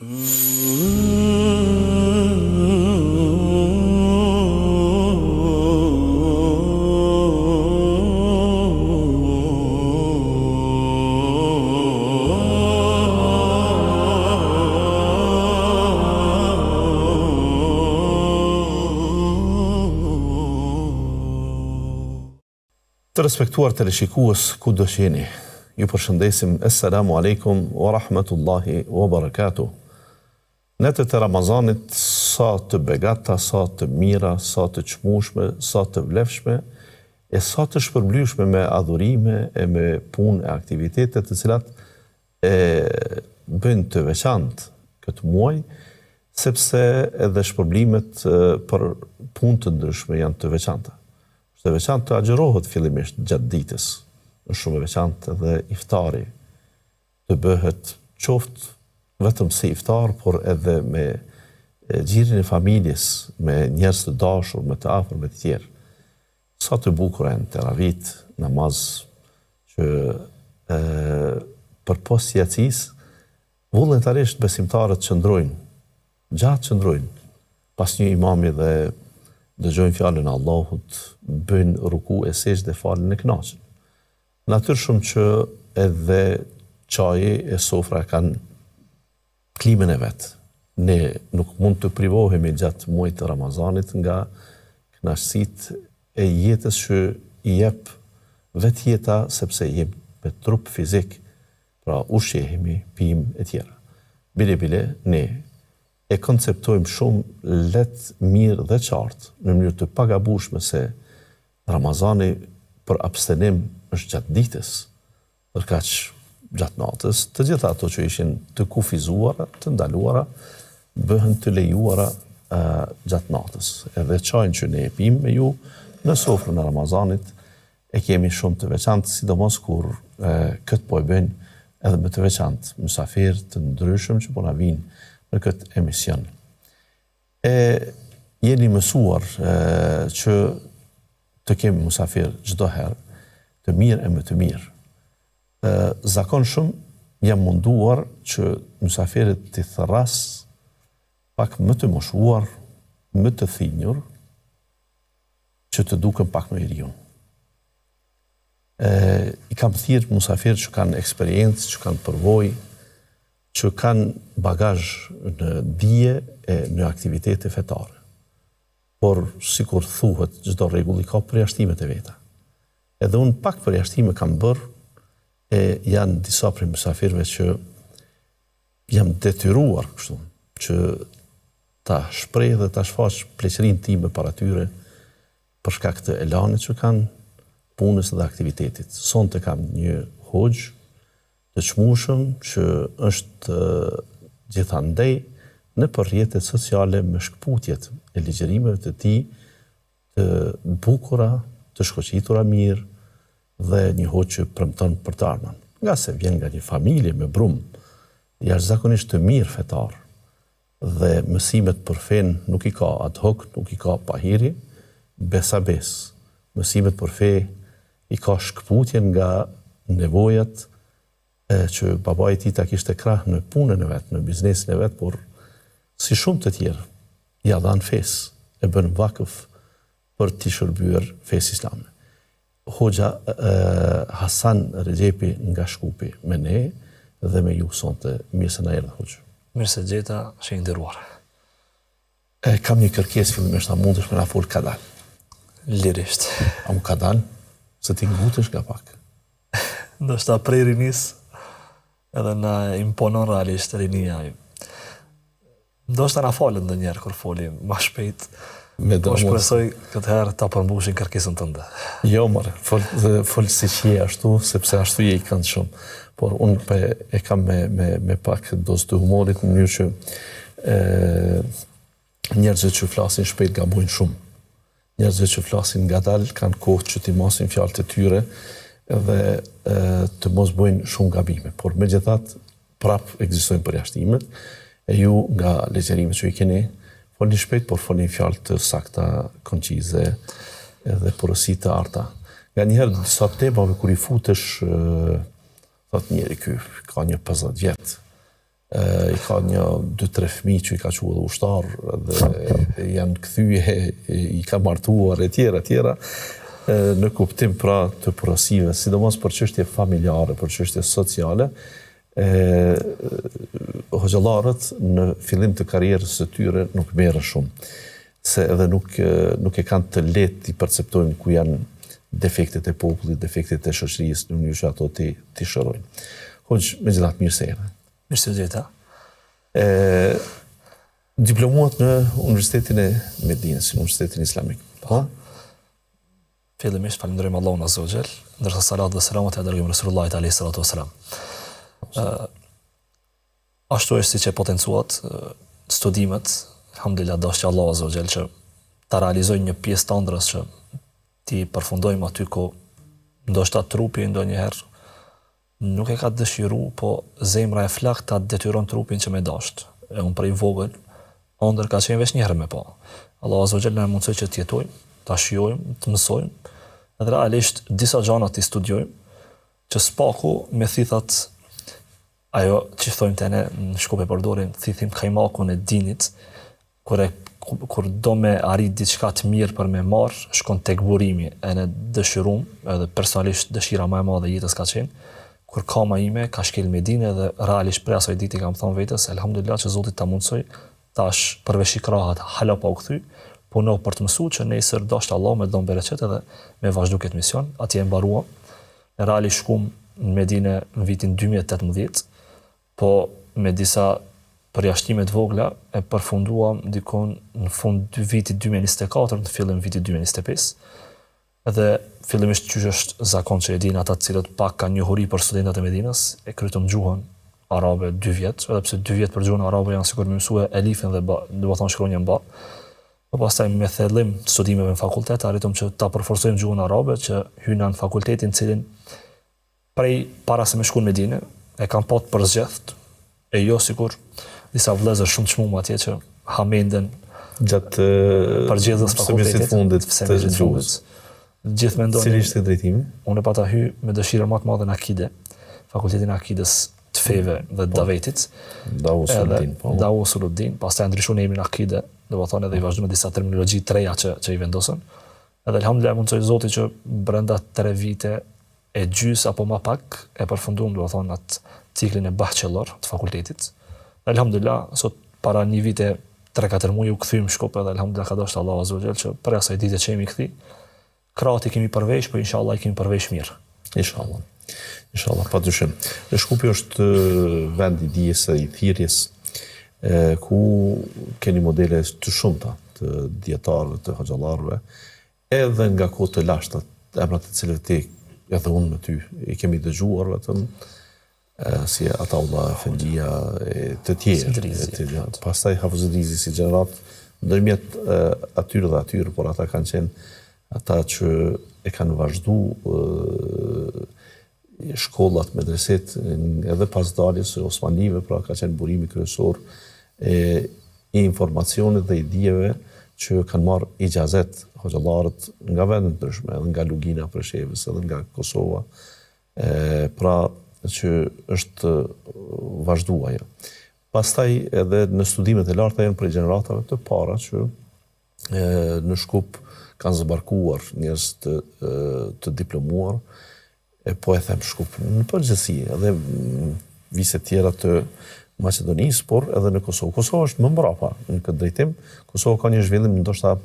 Të respektuar teleshikues ku do jeni, ju përshëndesim. Assalamu alaikum wa rahmatullahi wa barakatuh. Netët e Ramazanit sa të begata, sa të mira, sa të çmueshme, sa të vlefshme e sa të shpërblyeshme me adhurime e me punë e aktivitete të cilat e bëjnë të veçantë këtë muaj, sepse edhe shpërblimet për punë të ndryshme janë të veçanta. Të veçantë të agjërohet fillimisht gjatë ditës, në shumë e veçantë edhe iftari të bëhet qoftë vetëm si iftar, por edhe me gjirin e familjes, me njerëz të dashur, me të afër, me të tjerë. Sa të bukur janë teravit, namaz që për post jacis, vullnetarisht besimtarët qëndrojnë, gjatë qëndrojnë, pas një imami dhe dëgjojnë fjalën e Allahut, bëjnë ruku e sejdë dhe falën e kënaqur. Natyrshëm që edhe çaji e sofra kanë klimën e vet. Ne nuk mund të privohemi gjatë muajit të Ramazanit nga kënaqësitë e jetës që i jep vetë jeta, sepse jemi me trup fizik, pra ushqehemi, pijmë e tjera. Bile ne e konceptojmë shumë letë, mirë dhe qartë, në mënyrë të pagabueshme se Ramazani për abstenim është gjatë ditës, ndërkaq gjatë natës, të gjitha ato që ishin të kufizuara, të ndaluara, bëhen të lejuara gjatë natës. Edhe çajin që ne e pijmë me ju në sofrën e Ramazanit e kemi shumë të veçantë, sidomos kur këtë po e bëjnë edhe me të veçantë mysafirë të ndryshëm që po na vinë në këtë emision. Jeni mësuar që të kemi musafir çdo herë, të mirë e më të mirë. Zakonshëm jam munduar që musafirët të thërras pak më të moshuar, më të thinjur, që të duken pak më i riun. I kam thirrë musafirë që kanë eksperiencë, që kanë përvojë, që kanë bagazh në dije e në aktivitete fetare. Por, sikur thuhet, çdo rregull i ka përjashtimet e veta. Edhe unë pak përjashtime kam bërë, e janë disa prej mysafirëve që jam detyruar kështu, që ta shpreh dhe ta shfaq pleqërinë time para tyre për shkak të elanit që kanë, punës dhe aktivitetit. Sonte kam një hoxh të çmueshëm që është gjithandej në rrjetet sociale me shkputjet e ligjërimeve të tij të bukura, të shkoqitura mirë dhe një hoxh që premton për të ardhmen. Nga se vjen nga një familje me brum jashtëzakonisht të mirë fetar dhe mësimet për fen nuk i ka ad hoc, nuk i ka pahiri, besabes. Mësimet për fe i ka shkputjen nga nevojat që babai i tij ta kishte krah në punën e vet, në biznesin e vet, por si shumë të tjerë ja dhan fesë, e bën vakëf për t'i shërbyer fesë islame. Hoxha Hasan Rexhepi nga Shkupi me ne dhe me ju sonte. Mirë se na erdhë, hoxh. Mirë se gjeta, që i nderuar. Kam një kërkesë fillimisht, a mundesh me na fol kadal? Lirisht. A mu kadal? Se ti ngutesh nga pak. Ndoshta prej rinis edhe na imponon realisht rinia. Ndoshta na falën ndonjëherë kur folim më shpejt. Po shpresoj këtë herë ta përmbushin kërkesën tënde. Jo, more, fol si që je ashtu, sepse ashtu je i kënd shumë. Por unë e kam me pak dozë të humorit në mënyrë që njerëzit që flasin shpejt gabojnë shumë. Njerëzit që flasin ngadalë kanë kohë që t'i masin fjalët e tyre dhe të mos bëjnë shumë gabime. Por megjithatë prap ekzistojnë përjashtimet e ju nga legjerimet që i keni, folni shpejt, por folni fjalë të sakta, koncize edhe porosi të arta. Nga njëherë disa temave kur i futesh, thot njeri ky ka një 50 vjet, I ka një 2-3 fëmijë që i ka quajtur edhe ushtar dhe janë kthye, i ka martuar e tjera në kuptim pra të porosive, sidomos për çështje familjare, për çështje sociale. Hoxhallarët në fillim të karrierës së tyre nuk merren shumë, se edhe nuk e kanë të lehtë i perceptojnë ku janë defektet e popullit, defektet e shoqërisë në mënyrë që ato ti shërojnë. Hoxh, megjithatë mirë se erdhe. Mirë se vjeta. Diplomuat në Universitetin e Medinës, në Universitetin Islamik. Pa? Fillimisht falenderojmë Allahun Azza wa Jall, ndërsa salat dhe selamat e dërgojmë Resulullahit alayhi salatu wassalam. Ashtu është siç e potencuat studimet, alhamdulillah dashja Allahu Azza wa Jall që ta realizojnë një pjesë të ëndrës që ti përfundojmë aty ku ndoshta trupi ndonjëherë nuk e ka dëshiru, po zemra e flakt ta detyron trupin që me dasht. E unë prej vogël, ëndër ka qenë veç një herë me pa. Allahu Azza wa Jall na mundsoj që të jetojmë, ta shijojmë, të mësojmë, edhe realisht disa gjëra të studiojmë, që spaku me thithat ajo që thojmë të ne në Shkup e përdorin, thithim kajmakun e dinit, kur do me arrit diçka të mirë për me marr, shkon tek burimi, e ne dëshirum, edhe personalisht dëshira më e madhe e jetës ka qenë, kur kama ime ka shkel Medinë dhe realisht prej asaj diti kam thënë vetes, elhamdulillah që Zoti ta mundsoj, tash përveç ikrahat hala pa u kthy, punoj për të mësuar që nesër dashur Allah me dhon bereqet edhe me vazhdu këtë mision, atje e mbaruam. Realisht shkum në Medinë në vitin 2018, po me disa përjashtime të vogla e përfunduam dikon në fund vitit 2024, në fillim vitit 2025. Edhe fillimisht që është zakon që e dinë ata të cilët pak kanë njohuri për studentat e Medinës, e krytëm gjuhën arabe 2 vjet, edhe pse 2 vjet për gjuhën arabe janë sikur më mësua elifin dhe ba, do të thonë shkronjën ba. Po pastaj me thellim të studimeve në fakultet arritëm që ta përforcojmë gjuhën arabe, që hyna në fakultetin cilin prej para se me shku në Medinë e kam pat përzgjedh, e jo sikur disa vëllezër shumë të çmuar atje që hamenden gjatë përgjithës fakultetit fundit të gjuhës. Gjithë mendojnë. Cili ishte drejtimi? Unë e pata hy me dëshirë më të madhe në akide, fakultetin e akides të feve dhe të davetit. Dawu Suluddin, pastaj ndryshu në emrin akide, do të thonë edhe i vazhdu me disa terminologji të reja që i vendosën. Edhe elhamdulillah mundsoj Zoti që brenda 3 vite e gjys apo më pak e përfunduam, do të thonë atë ciklin e bachelor të fakultetit. Elhamdulillah sot para një vite 3-4 muaj u kthyem në Shkup edhe elhamdulillah ka dashur Allahu Azza wa Jall që për asaj dite që jemi kthi, krahati kemi përveç, po inshallah i kemi përveç mirë. Inshallah, padyshim. Shkupi është vend i dijes së i thirrjes, ku keni modele të shumta të dietarëve, të hoxhallarëve, edhe nga kohë të lashta, emra të cilëve ti edhe unë me ty i kemi dëgjuar vetëm, si Ataullah Efendia e të tjerë. Pastaj Hafiz Rizi si gjenerat, ndërmjet atyre dhe atyre, por ata kanë qenë ata që e kanë vazhdu shkollat, medreset, edhe pas daljes së Osmanive, pra ka qenë burimi kryesor i informacionit dhe i dijeve që kanë marrë ijazet hoxhallarët nga vendet ndryshme, edhe nga Lugina Preshevës, edhe nga Kosova, pra që është vazhduar ajo. Pastaj edhe në studimet e larta janë prej gjeneratave të para që në Shkup kanë zbarkuar njerëz të diplomuar, po e them Shkup në përgjithësi, edhe vise tjera të Maqedonisë, por edhe në Kosovë. Kosova është më mbrapa në këtë drejtim. Kosova ka një zhvillim ndoshta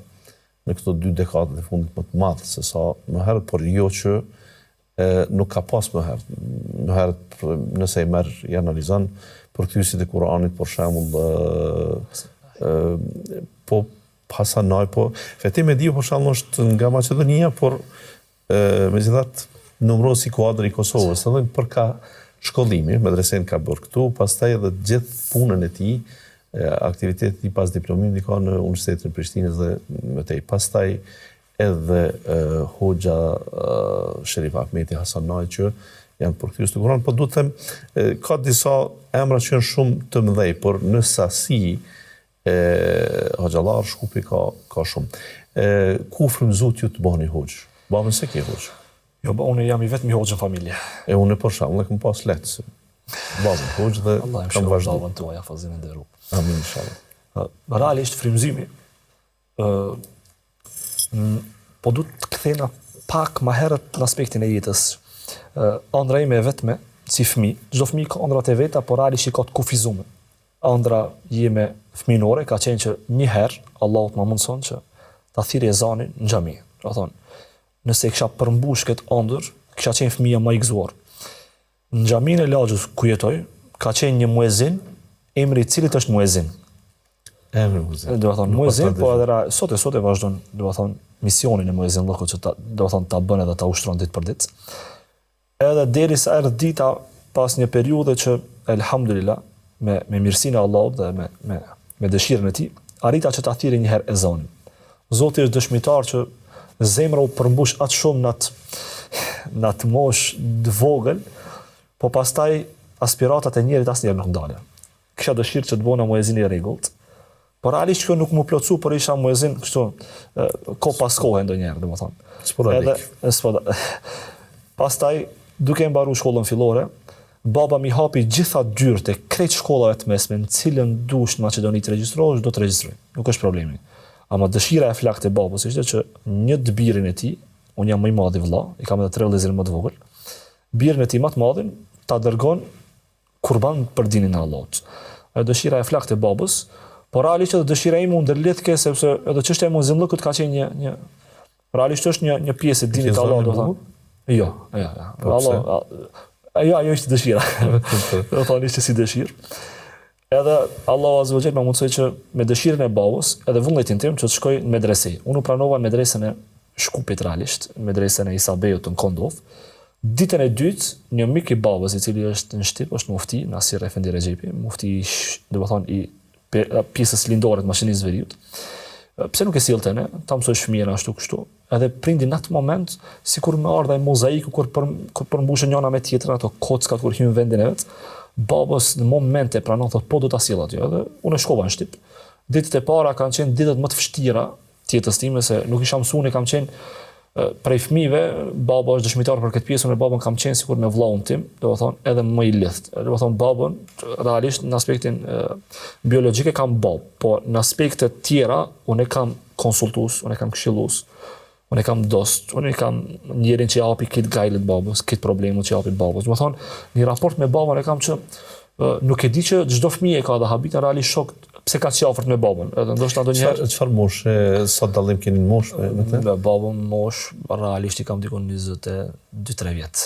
në këto 2 dekadat e fundit më të madh se sa më herët, por jo që nuk ka pas më herët. Më herët nëse i merr i analizon përkthyesit e Kuranit, për shembull, po Hasanaj, po Feti Mediu për shembull është nga Maqedonia, por megjithatë numërohet si kuadër i Kosovës, edhe për ka shkollimi, medresen ka bërë këtu, pastaj edhe gjithë punën e tij, aktivitetet i pas diplomimit ka në Universitetin e Prishtinës dhe më tej. Pastaj edhe hoxha Sherif Ahmeti Hasanaj që janë përkthyes të Kuranit, po duhet të them ka disa emra që janë shumë të mëdhej, por në sasi hoxhallar Shkupi ka shumë. Ku frymëzuat ju të bëheni hoxh? Babën se ke hoxh? Jo, unë jam i vetmi hoxh në familje. Unë për shembull kam pas lehtë. bazën hoxh dhe kam vazhdu. Allah e tuaj, afazin e nderuar. Amin, inshallah. Realisht frymëzimi po du të kthena pak më herët në aspektin e jetës. Ëndra ime e vetme, si fëmijë, çdo fëmijë ka ëndrat e veta, por realisht i ka të kufizuar. Ëndra jeme fëminore ka qenë që një herë Allahu të më mundson që ta thirrë ezanin në xhami. Do thonë, nëse kisha përmbush këtë ëndër, kisha qenë fëmia më i gëzuar. Në xhaminë e Lagjës ku jetoj, ka qenë një muezin, emri i cilit është muezin. Emri muezin. Do të thonë muezin, po edhe sot e vazhdon, do të thonë misionin e muezinllëkut që do të thonë ta bën edhe ta ushtron ditë për ditë. Edhe derisa erdhi dita pas një periudhe që elhamdulillah me mirësinë e Allahut dhe me dëshirën e tij, arrita që ta thirrë një herë ezanin. Zoti është dëshmitar që zemra u përmbush atë shumë në atë moshë të vogël, po pastaj aspiratat e njerit asnjëherë nuk ndalen. Kisha dëshirë që të bëna muezin i rregullt, por realisht kjo nuk më plotsu, por isha muezin kështu ko pas kohe ndonjëherë, domethënë. Sporadik. Pastaj duke mbaruar shkollën fillore, baba mi hapi gjitha dyert e krejt shkollave të mesme, në cilën dush në Maqedoni të regjistrohesh, do të regjistroj. Nuk është problemi. Ama dëshira e flakët e babës ishte që një të birin e tij, unë jam më i madh i vëlla, i kam edhe 3 vëllezër më të vogël, birin e tij më të madhin ta dërgon kurban për dinin e Allahut. Ajo dëshira e flakët e babës, por realisht edhe dëshira ime u ndërlidh ke sepse edhe çështja e muezinllëkut ka qenë një realisht është një pjesë e dinit të Allahut, do të thonë. Jo. Ajo është dëshira. Do thonë ishte si dëshirë. Edhe Allahu Azza wa Jalla më mundsoi që me dëshirën e babës, edhe vullnetin tim që të shkoj në medrese. Unë pranova në medresën e Shkupit realisht, medresën e Isabeut në Kondov. Ditën e dytë, një mik i babës i cili është në Shqip, është mufti, Nasir Efendi Rexhepi, mufti do të thonë i pjesës lindore të mashinisë veriut. Pse nuk e sillte ne, ta mësoj fëmijën ashtu kështu. Edhe prindi në atë moment, sikur më ardha e mozaiku kur përmbushën njëra me tjetrën ato kockat kur hyn vendin e vet. Babës në momente pranon thotë po do ta sill aty. Edhe unë shkova në Shqip. Ditët e para kanë qenë ditët më të vështira të jetës time se nuk isha mësuar, kam qenë prej fëmijëve, baba është dëshmitar për këtë pjesën e babën kam qenë sikur me vllahun tim, do të thonë edhe më i lidh. Do të thonë babën realisht në aspektin biologjik e kam babë, po në aspekte tjera unë e kam konsultues, unë e kam këshillues, unë e kam dost, unë e kam njerin që japi këtë gajlet babës, këtë problemet që japi babës. Do të thonë një raport me babën e kam që nuk e di që çdo fëmijë ka dhe habita realisht shok pse ka qafërt me babën. Edhe ndoshta ndonjëherë çfarë moshe sa dallim keni në moshë me të? Me babën mosh realisht i kam dikon 22-3 vjet.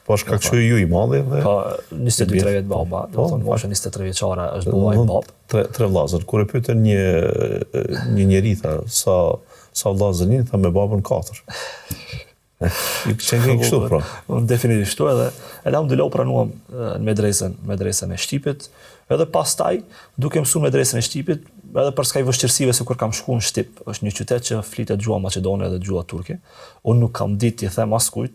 Po shkak që ju i madhi dhe po 22-3 vjet baba, do të thonë mosha 23 vjeçare është baba i bab. Tre vllazër. Kur e pyetën një njeri tha sa vllazër jeni, tha me babën 4. Ju keni kështu pra. Unë definitivisht kështu edhe elhamdulillah u pranuam në medresën e Shqipit. Edhe pastaj, duke mësuar medresën e Shqipit, edhe për skaj vështirësive se kur kam shkuar në Shqip, është një qytet që flitet gjua maqedone dhe gjua turke. Unë nuk kam ditë t'i them askujt,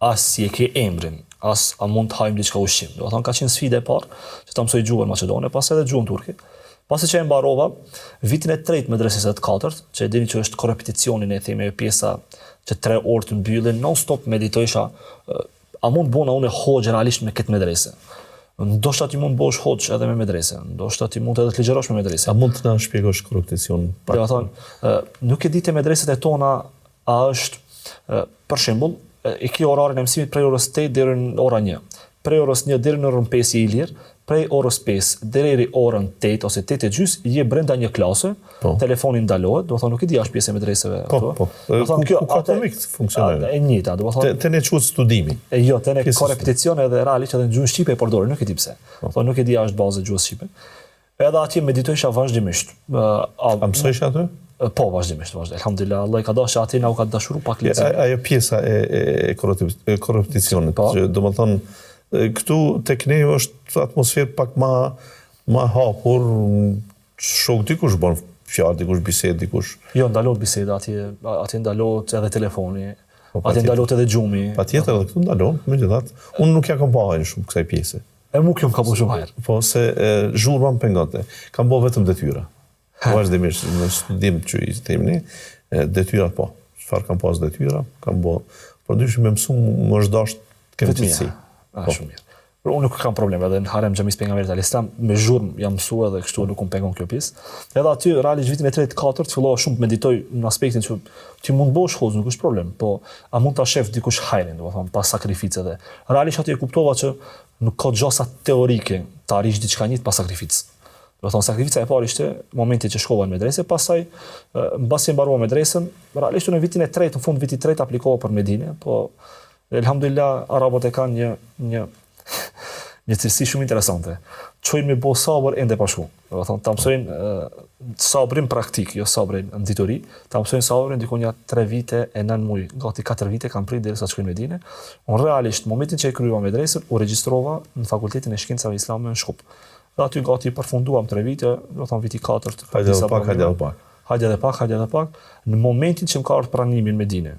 as si e ke emrin, as a mund të hajmë diçka ushqim. Do të thonë ka qenë sfidë e parë që ta mësoj gjuhën maqedone, pas edhe gjuhën turke. Pasi që e mbarova, vitin e 3 medresës së 4, që e dini që është korrepeticionin e themi pjesa që 3 orë të mbyllin, non stop meditojsha, a mund bona unë hoxh realisht me këtë medrese. Ndoshta ti mund bësh hoxh edhe me medrese, ndoshta ti mund edhe të ligjërosh me medrese. A mund të na shpjegosh korrepeticion? Do të thonë, nuk e di te medreset e tona a është për shembull, e ke orarin e mësimit prej orës 8 deri në orën 1. Prej orës 1 deri në orën 5 i lirë, prej orës 5 deri orën 8 ose 8:30 je brenda një klase, telefoni ndalohet, do të thonë nuk e di as pjesë e medreseve ato. Po. Do të thonë kjo automatikisht funksionon. E njëjta, do të thonë. Te ne çuat studimi. Jo, te ne korrepeticion edhe realisht edhe në gjuhën shqipe e përdorin, nuk e di pse. Do thonë nuk e di as bazë gjuhës shqipe. Edhe atje meditojsha vazhdimisht. A mësojsh aty? Po, vazhdimisht. Elhamdulillah, Allah i ka dashur aty na u ka dashuru pak lezetshëm. Ajo pjesa e korrepeticionit, që do të thonë këtu tek ne është atmosferë pak më hapur, shok dikush bën fjalë, dikush bisedë, dikush. Jo, ndalohet biseda atje ndalohet edhe telefoni, atje ndalohet edhe gjumi. Patjetër edhe këtu ndalohet, megjithatë, unë nuk ja kam bërë shumë kësaj pjese. E mu kjo më ka bërë shumë herë. Po se zhurma më pengonte. Kam bërë vetëm detyra. Vazhdimisht në studim që i themi ne, detyrat po. Çfarë kam pas detyra, kam bërë. Por dyshim me mësuar më është dashur këtë mësi. Shumë mirë. Unë nuk kam probleme, edhe në harem xhamis pejgamberit alayhis salam me zhurmë jam mësuar dhe kështu nuk pengon kjo pjesë. Edhe aty realisht vitin e 3-4 fillova shumë të meditoj në aspektin që ti mund bësh hoz, nuk është problem, po a mund ta shef dikush hajrin, domethënë pas sakrificave. Realisht aty e kuptova që nuk ka gjosa teorike të arrish diçka njëjtë pas sakrificës. Domethënë sakrifica e parë ishte momenti që shkova në medrese, pastaj mbasi mbarova medresën, realisht në vitin e 3, në fund vitit 3 aplikova për Medinë, po elhamdulillah arabët e kanë një cilësi shumë interesante. Çojnë me bo sabër ende pa shku. Do të thonë ta mësojnë sabrin praktik, jo sabrin në ditori, ta mësojnë sabrin diku një 3 vite e 9 muaj, gati 4 vite kanë prit derisa të shkojnë në Medinë. Unë realisht momentin që e kryeva medresën, u regjistrova në Fakultetin e Shkencave Islame në Shkup. Dhe aty gati përfunduam 3 vite, do të thonë viti 4. Hajde edhe pak. Në momentin që më ka ardhur pranimi në Medinë,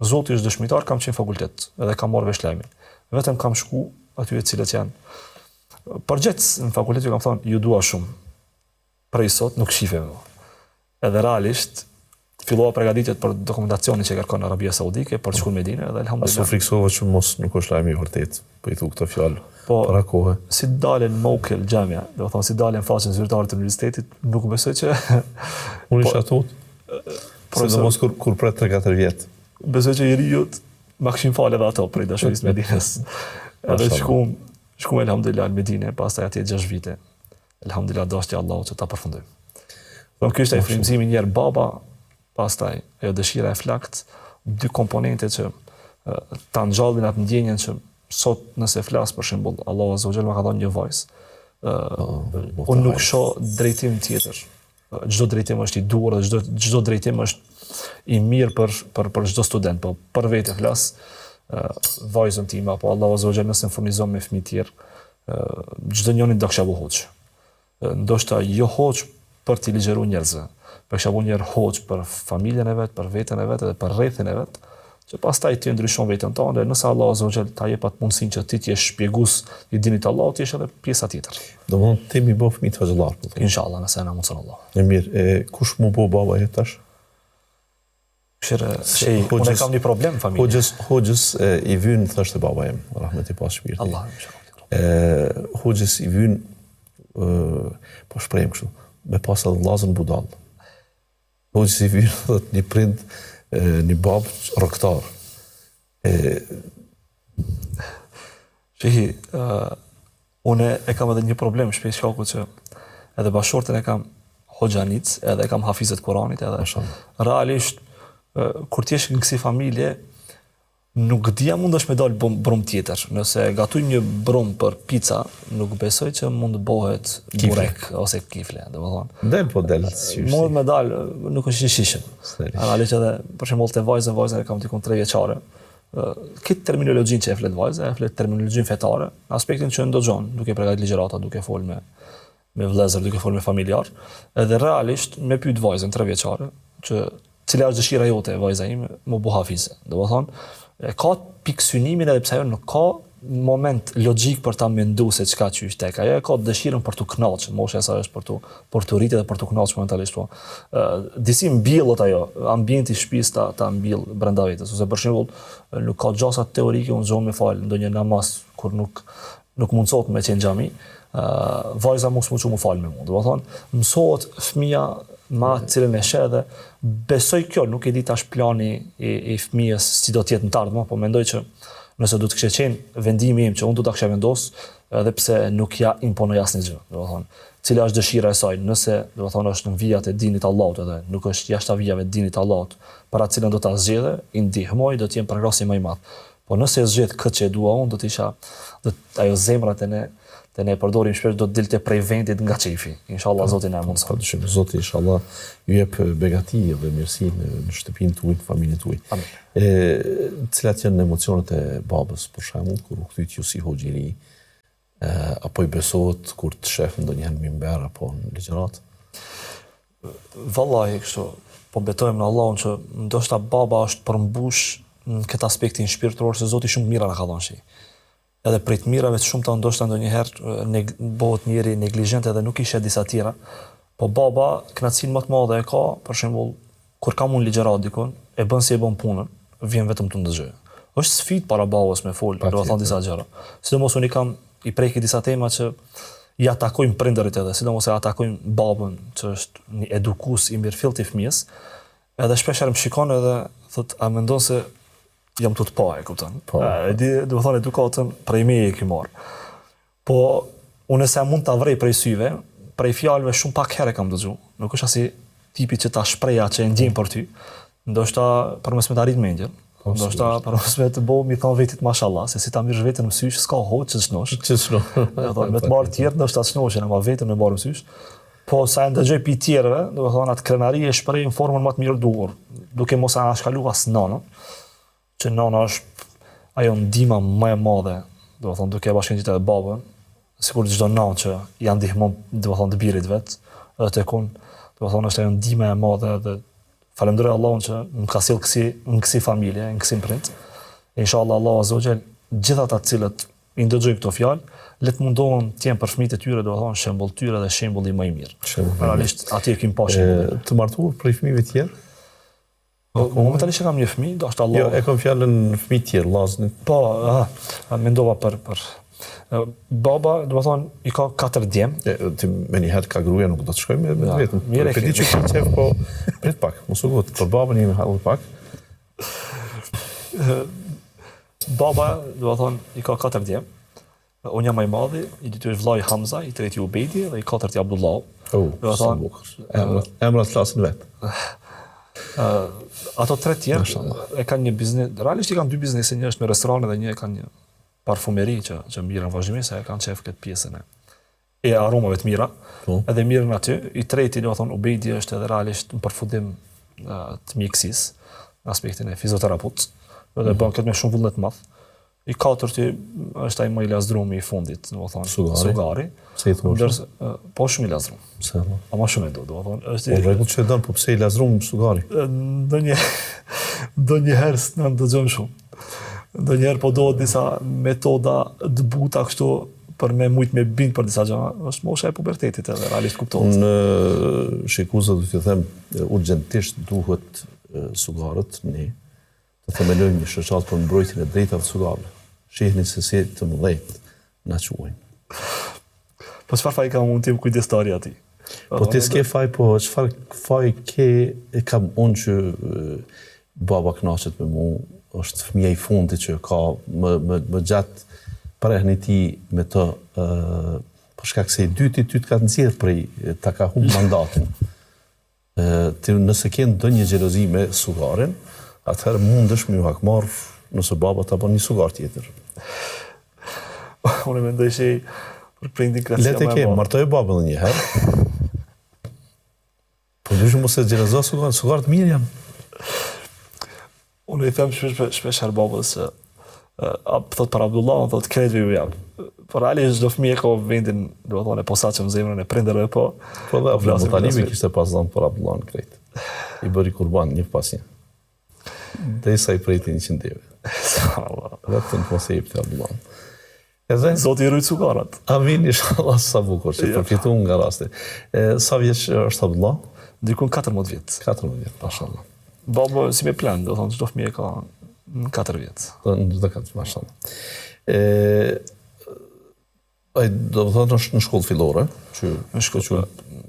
Zoti është dëshmitar, kam qenë fakultet edhe kam marrë vesh lajmin. Vetëm kam shku aty e cilët janë përgjithës në fakultet ju kam thonë ju dua shumë. Prej sot nuk shifem. Edhe realisht fillova përgatitjet për dokumentacionin që kërkon Arabia Saudike për të shkuar në Medinë edhe elhamdulillah. Asu friksova që mos nuk është lajmi i vërtet. Po i thu këtë fjalë para kohë. Si dalën Mokel Xhamia, do të thonë si dalën faqen zyrtare të universitetit, nuk besoj që unë isha tut. Sidomos kur pret 3-4 vjet. Besoj që njeriut ma këshin falë edhe ato prej dashurisë Medinës. Edhe shkum elhamdulillah në Medinë, pastaj atje 6 vite. Elhamdulillah dashti Allahu që ta përfundoj. Kjo ishte ai frymëzimi njerë baba, pastaj ajo dëshira e flakt, 2 komponente që ta ngjallin atë ndjenjen që sot nëse flas për shembull Allahu azza wa jalla ma ka dhënë një vajzë. Unë nuk shoh drejtim tjetër. Çdo drejtim është i duhur dhe çdo drejtim është i mirë për çdo student, po për vete flas vajzën time apo Allahu azza wa jalla nëse më furnizon me fëmijë tjerë, çdo njëri do kisha hoç. Ndoshta jo hoç për t'i ligjëruar njerëzve, për kisha një hoç për familjen e vet, për veten e vet dhe për rrethin e vet, që pastaj ti ndryshon veten tënde, nëse Allahu azza wa jalla ta jep atë mundësinë që ti të jesh shpjegues i dinit të Allahut, ti je edhe pjesa tjetër. Domthonë ti mi bëf fëmijë të vëzhgullar. Inshallah, nëse na mundson Allah. E mirë, kush mu bo baba e tash? Unë kam një problem familje. Hoxhës i vyn thoshte baba im, rahmeti pas shpirtit. Allah inshallah. Hoxhës i vyn po shprehim kështu, me pas edhe vllazën budall. Hoxhës i vyn thot një prind, një babë rroktar. Unë e kam edhe një problem shpesh shaku që edhe bashortën e kam hoxhanic, edhe e kam hafizet Kuranit, edhe realisht kur ti jesh në kësi familje, nuk dia mundesh me dal brum tjetër. Nëse gatuj një brum për pica, nuk besoj që mund të bëhet burek ose kifle, domethënë. Del po del. Mund me dal, nuk është i shishëm. Realisht edhe për shembull te vajza e kam tikun 3 vjeçare. Këtë terminologjinë që e flet vajza, e flet terminologjinë fetare, aspektin që ndogjon, duke përgatitur ligjërata, duke fol me vëllezër, duke fol me familjar, edhe realisht me pyet vajzën 3 vjeçare që cila është dëshira jote, vajza ime, më bu hafize. Domethënë ka pikë synimin edhe pse ajo nuk ka moment logjik për ta menduar se çka qysh tek ajo, ka dëshirën për tu kënaqur, mosha e saj është për tu rritë dhe për tu kënaqur momentalisht. Disi mbillot ajo, ambienti i shtëpisë ta mbill brenda vetes, ose për shembull nuk ka gjasa teorike unë zonë me fal ndonjë namaz kur nuk mundsohet me qenë xhami, vajza mos më fal me mua. Domethënë mësohet fëmia ma cilën e sheh dhe besoj kjo, nuk e di tash plani i fëmijës si do të jetë në të ardhmen, po mendoj që nëse do të kishte qenë vendimi im që unë do ta kisha vendos, edhe pse nuk ja imponoj asnjë, domethënë, cila është dëshira e saj, nëse domethënë është në vijat e dinit të Allahut edhe nuk është jashtë vijave të dinit të Allahut, para cilën do ta zgjedhë, i ndihmoj, do të jem progresi më i madh. Po nëse e zgjedh këtë që e dua unë, do të isha ajo zemra të ne përdorim shpesh do të dilte prej vendit nga çefi. Inshallah Zoti na mundson. Zoti inshallah ju jep begati dhe mirësi në shtëpinë tuaj, në familjen tuaj. Cilat janë emocionet e babës për shembull kur u kthyt ju si hoxh i ri, apo i besohet kur të shef ndonjëherë në mimber apo në ligjërat? Vallahi kështu, po betojmë në Allahun që ndoshta baba është përmbush në këtë aspektin shpirtëror se Zoti shumë mira na ka dhënë. Edhe prej të mirave të shumta ndoshta ndonjëherë bëhet njëri neglizhent edhe nuk i sheh disa tjera. Po baba kënaqësinë më të madhe e ka, për shembull, kur kam unë ligjërat dikon, e bën si e bën punën, vjen vetëm të ndëgjoj. Është sfidë para babës me fol, do të thonë disa gjëra. Sidomos unë kam i preki disa tema që i atakojnë prindërit edhe, sidomos e atakojnë babën që është një edukues i mirëfillt i fëmijës, edhe shpeshherë më shikon edhe thot a mendon se jam të pa, e kupton. E di, do të thonë edukatën prej meje e ky marr. Po unë se mund ta vrej prej syve, prej fjalëve shumë pak herë kam dëgju. Nuk është asi tipi që ta shpreha që e ndjen për ty. Ndoshta përmes me të arrit mendjen. Ndoshta përmes me të bëu mi thon vetit mashallah, se si ta mirësh veten në sysh, s'ka hoç që shnosh. Me të marr të tjerë ndoshta shnoshin, ama vetëm me marr në sysh. Po sa e ndëgjoj pi tjerëve, do të thonë atë krenari e shpreh në formën më të mirë duhur, duke mos anashkaluar as nanën, që nana është ajo ndihma më e madhe, do të thonë duke bashkëngjitur edhe babën, sikur çdo nanë që ja ndihmon, do të thonë të birit vet, edhe tek unë, do të thonë është ajo ndihma e madhe dhe falenderoj Allahun që më ka sjell në kësi familje, në kësi prind. Inshallah Allah azza wa jall, gjithë ata të cilët i ndëgjojnë këto fjalë, le të mundohen të jenë për fëmijët e tyre, do të thonë shembull tyre dhe shembulli më i mirë. Realisht atje kim pashë. Të martuar për fëmijëve të tjerë? Momentalisht kam një fëmijë, do është Allah. Jo, e kam fjalën fëmijë të tjerë, vllazën. Po, mendova për baba, do të thonë i ka 4 djem. Ti me një herë ka gruaja, nuk do të shkojmë me vetëm. Mirë, e di që ke qef, po prit pak, mos u gut. Për babën një hall pak. Baba, do të thonë i ka 4 djem. Unë jam më i madhi, i dyti është vllai Hamza, i treti Ubejdi dhe i katërti Abdullah. Do të thonë emrat flasin vet. Ato 3 tjerë e kanë një biznes, realisht i kanë 2 biznese, një është me restorane dhe një e kanë një parfumeri që mirën vazhdimisht, se e kanë qef këtë pjesën e aromave të mira, edhe mirën aty. I treti, do të thonë, Ubejdi është edhe realisht në përfundim të mjekësisë, në aspektin e fizioterapeut, dhe bën këtë me shumë vullnet të madh. I katërti është ai më i lazdrumi i fundit, do të thonë, Sugari. Se i thosh? Po shumë i lazdrum. Pse? Ama shumë e do të thonë, është po rregull që don, po pse i lazdrum Sugari? Ndonjëherë s'na dëgjojmë shumë. Ndonjëherë po do disa metoda të buta kështu për me mujt me bind për disa gjëra, është mosha e pubertetit edhe realisht kuptohet. Në shikuesa do t'ju them urgjentisht duhet Sugarët ne të themelojmë një shoqat për mbrojtjen e drejtave të Sugarëve. Shihni se si të mëdhenj na quajnë. Po çfarë faj ka mund të kujdestari aty? Po ti s'ke faj, po çfarë faj e kam unë që baba kënaqet me mua, është fëmia i fundit që ka më gjatë parehni ti me të për shkak se i dyti ty të ka nxjerr prej ta ka humb mandatin. Ti nëse ke ndonjë xhelozi me Sugarin, atëherë mundesh me ju hakmarr nëse baba ta bën një Sugar tjetër. Unë mendoj se për prindin krahasia më e madhe. Martoj babën një herë. Po dyshim mos e xhelozo Sugar, Sugar të mirë janë. Unë i them shpesh herë babës se thot për Abdullah, thot kretë ju jam. Por realisht çdo fëmijë ka vendin, do të thonë, posaçëm zemrën e prindërve, po dhe Abdullah Talimi kishte pas dhënë për Abdullahun krejt. I bëri kurban një pas një. Dhe sa i prejti 100 deve. Vetëm mos e jepte Abdullahun. Edhe Zoti i rujt Sugarat. Amin, inshallah, sa bukur që përfituam nga rasti. Sa vjeç është Abdullah? Dikun 14 vjet. 14 vjet, mashallah. Baba si me plan, do thonë çdo fëmijë ka 4 vjet. Çdo 4, mashallah. Ai do të thonë është në shkollë fillore, që në shkollë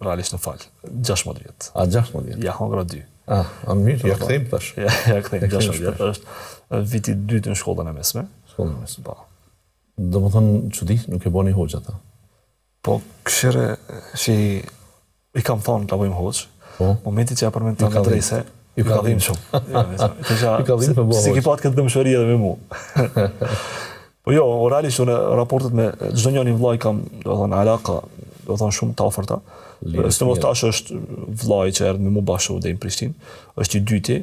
realisht në fal, 16 vjet. A 16 vjet? Ja hongra 2. A mirë, ja kthejmë tash. Ja kthejmë 16 vjet, është viti 2 në shkollën e mesme. Shkollën e mesme. Po. Do të thonë çudi, nuk e bëni hoxha ata. Po këshire që i kam thonë ta bëjmë hoxh. Po. Momenti që ja përmend ta adrese, ju ka dhënë shumë. Ju ka dhënë për bëj. Si ke pat këtë dëmshëri edhe me mua. Po jo, realisht unë raportet me çdo njëri vllai kam, do të thonë alaka, do të thonë shumë të afërta. Sidomos tash është vllai që erdhi me mua bashkë deri në Prishtinë, është i dyti.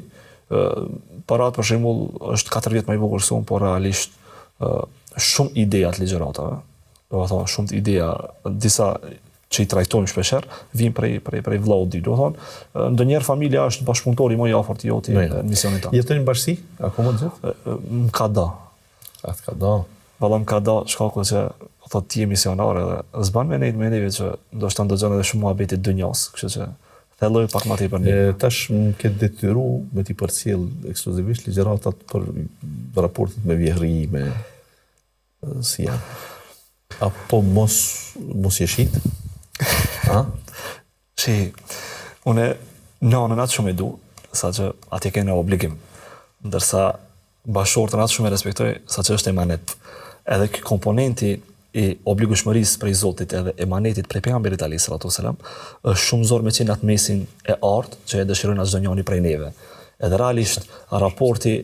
Parat për shembull është 4 vjet më i vogël se unë, por realisht shumë ideja të ligjëratave. Do të thonë shumë ideja, disa që i trajtojmë shpeshherë, vijnë prej vllaut di, do të thonë. Ndonjëherë familja është bashkëpunëtori më i afërt i joti në misionin tonë. Jetojnë në bashkësi akoma gjithë? Më ka da. Atë ka da. Valla më ka da shkaku që thot ti je misionar edhe s'ban me neve që ndoshta ndëgjon edhe shumë muhabeti dënjas, kështu që thelloj pak më tepër. Tash më ke detyru me ti përcjell ekskluzivisht ligjëratat për raportet me vjehri, me si janë. apo mos jeshit? Une nanën atë shumë e du, sa që atje kene obligim, ndërsa bashortën atë shumë e respektoj, sa që është emanet. Edhe kë komponenti i obligueshmërisë prej Zotit edhe emanetit prej pejgamberit alayhis salatu wasalam është shumë zor me qenë atë mesin e artë që e dëshirojnë asë njëri prej neve. Edhe realisht raporti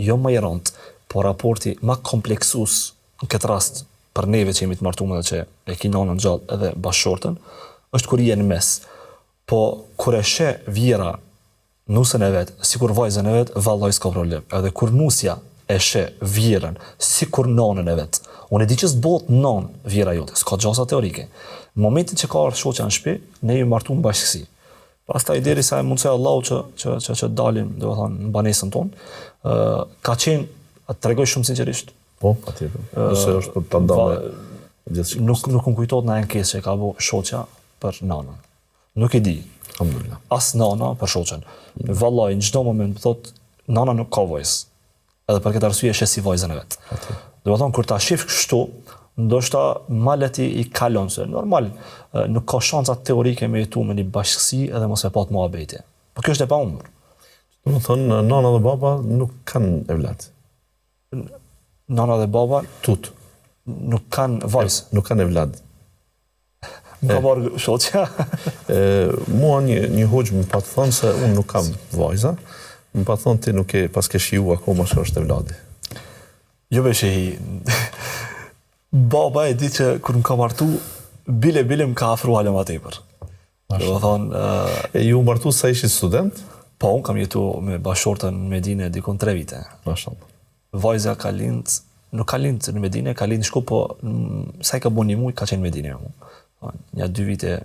jo më i rëndë, po raporti më kompleksus në këtë rast për neve që jemi të martuar dhe që e ki nanën gjallë edhe bashortën, është kur je në mes. Po kur e sheh vjera nusën e vet, sikur vajzën e vet, vallai s'ka problem. Edhe kur nusja e sheh vjerën sikur nanën e vet. Unë e di që s'bot nan vjera jote, s'ka gjasa teorike. Në momentin që ka ardhur shoqja në shtëpi, ne jemi martuar në bashkësi. Pastaj derisa e mundsoi Allahu që dalim, domethënë në banesën tonë, ka qenë, atë tregoj shumë sinqerisht. Po, patjetër. Nëse është për ta ndalë gjithçka. Nuk më kujtohet në ankesë që ka bëu shoqja për nanën. Nuk e di. Alhamdulillah. As nana për shoqen. Vallahi në çdo moment thotë nana nuk ka vojës. Edhe për këtë arsye është si vajzën e vet. Do të thonë kur ta shif kështu, ndoshta maleti i kalon se normal nuk ka shanca teorike me jetu me një bashkësi edhe mos e pat muhabeti. Po kjo është e pahumbur. Do të thonë nana dhe baba nuk kanë evlat. Nana dhe baba nuk kanë vajzë. Nuk kanë evlat. Ka marrë shoqja. Mua një hoxh më pa të thonë se unë nuk kam vajza, më pa thonë ti nuk e pas ke shiu akoma që është evladi. Jo be shehi. Baba e di që kur më ka martu, bile më ka afru halëm atëpër. Do thonë, ju martu sa ishi student? Po, unë kam jetu me bashortën në Medinë dikon 3 vite. Mashallah. Vajza ka lind, nuk ka lind në Medinë, ka lind në Shkup, po sa i ka bu një muj, ka qenë në Medinë. Një 2 vite,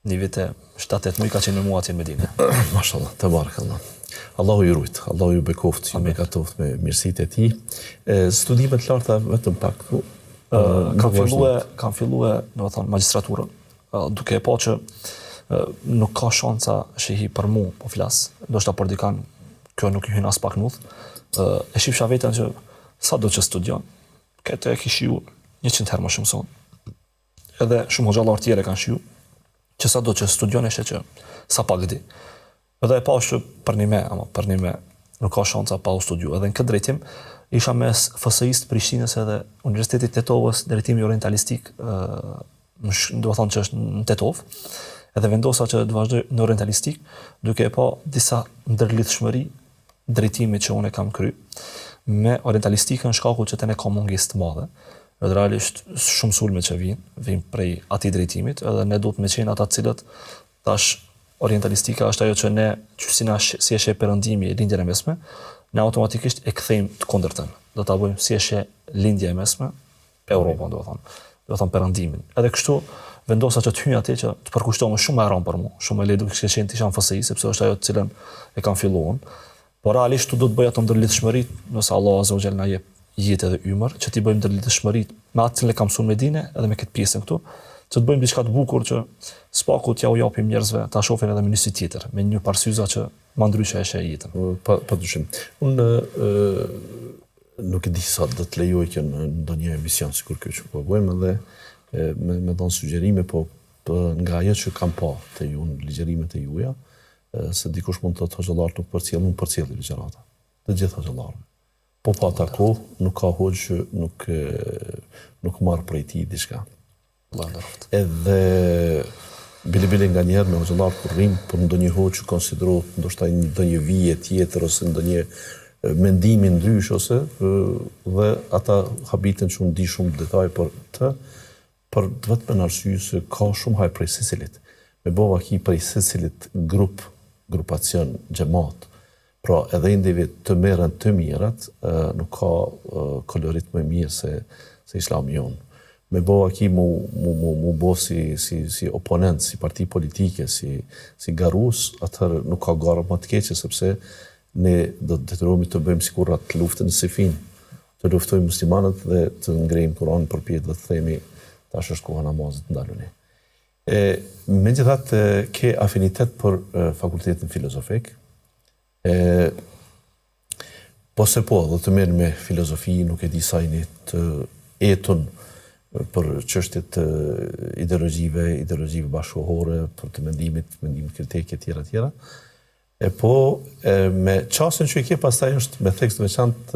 1 vite, 7-8 muj ka qenë me mua atje në Medinë. Mashallah, te barakallah. Allahu ju rujt, Allahu ju bekoft, ju bekatoft me mirësitë e tij. Studimet larta vetëm pak këtu. Kam filluar, do të thonë, magjistraturën, duke e pa që nuk ka shanca shehi për mu, po flas, ndoshta për dikan, kjo nuk i hyn as pak nuth. E shifsha veten që sa do që studion, këtë e kishiu 100 herë më shumë son. Edhe shumë hoxhallar tjerë kanë shiu, që sa do që studion e që sa pak di. Edhe e pa që për një me nuk ka shanca pa u studiu. Edhe në këtë drejtim, isha mes FSI-s të Prishtinës edhe Universitetit Tetovës, drejtimi orientalistik, do të thonë që është në Tetov, edhe vendosa që të vazhdoj në orientalistik, duke e pa disa ndërlidhshmëri drejtimi që unë e kam kry, me orientalistikën shkaku që të ne ka mungesë të madhe, edhe realisht shumë sulme që vinë prej atij drejtimit, edhe ne duhet me qenë ata cilët tash orientalistika është ajo që ne qysina si eshe perëndimi e lindjen e mesme, ne automatikisht e kthejmë të kundërtën. Do ta bëjmë si eshe lindja e mesme, Europën do të thonë perëndimin. Edhe kështu vendosa që të hyj atje që të përkushtohem shumë më rënd për mua, shumë më lehtë duke qenë të isha në FSI, sepse është ajo të cilën e kam filluar. Por realisht do të bëj ato ndërlidhshmëritë, nëse Allah azza wa jalla na jep jetë edhe ymër, që ti bëjmë ndërlidhshmëritë me atë që kam mësuar në Medinë edhe me këtë pjesën këtu, që të bëjmë diçka të bukur që spaku t'ja u japim njerëzve ta shohin edhe me një sy tjetër, me një parsyza që më ndryshe e sheh jetën. Padyshim. Unë nuk e di sa do të lejoj kjo në ndonjë emision sikur kjo që po bëjmë edhe me dhënë sugjerime, po nga ajo që kam pa te ju në ligjërimet e juaja, se dikush mund të thotë hoxhallar nuk përcjell, nuk përcjell ligjërata. Të gjithë hoxhallarët. Po pa ata kohë, nuk ka hoxh që nuk marr prej tij diçka. Edhe bile nga njerë me hoxhallar kur rrim për ndonjë hoxh që konsiderohet ndoshta ndonjë vije tjetër ose ndonjë mendimi ndrysh ose dhe ata habiten që unë di shumë detaj për vetëm në arsye se ka shumë haj prej secilit. Me bova ki prej secilit grupacion, xhamat. Pra edhe individ të merren të mirat, nuk ka kolorit më mirë se Islami jonë. Me bëva ki mu bo si oponent, si parti politike, si garus, atëherë nuk ka gara më të keqe, sepse ne do të detyrohemi të bëjmë sikur atë luftën në Sifin, të luftojmë muslimanët dhe të ngrejmë Kur'anin përpjet dhe të themi tash është koha namazit ndaluni. Megjithatë ke afinitet për fakultetin filozofik, po se po, dhe të merr me filozofi, nuk e di sa jeni të etun për çështjet të ideologjive bashkëkohore, për të mendimit kritike tjera. Me çastin që i ke pastaj është me tekst veçantë